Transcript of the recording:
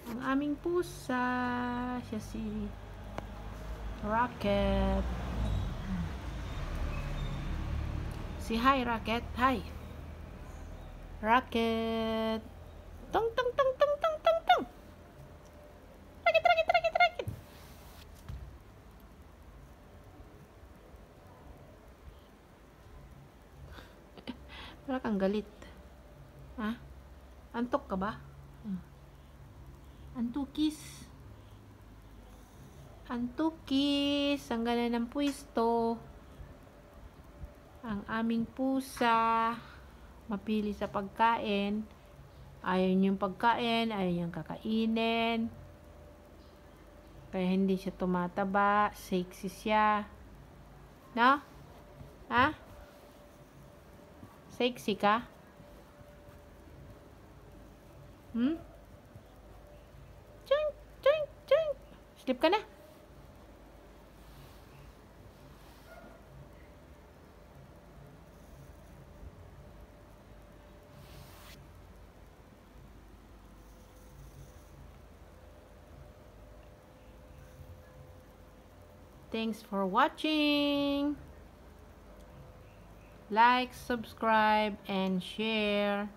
Ang aming pusa, siya si Rocket. Si hi Rocket, hi. Rocket. Tong tong tong tong tong tong tong. Rocket, Rocket, Rocket, Rocket. Wala kang galit. Ha? Antok ka ba? Antukis. Antukis. Ang ganda ng pwesto. Ang aming pusa. Mapili sa pagkain. Ayaw niyong pagkain. Ayaw niyong kakainin. Kaya hindi siya tumataba. Sexy siya. No? Ha? Sexy ka? Ching, ching, ching. Sleep ka na. Thanks for watching. Like, subscribe, and share.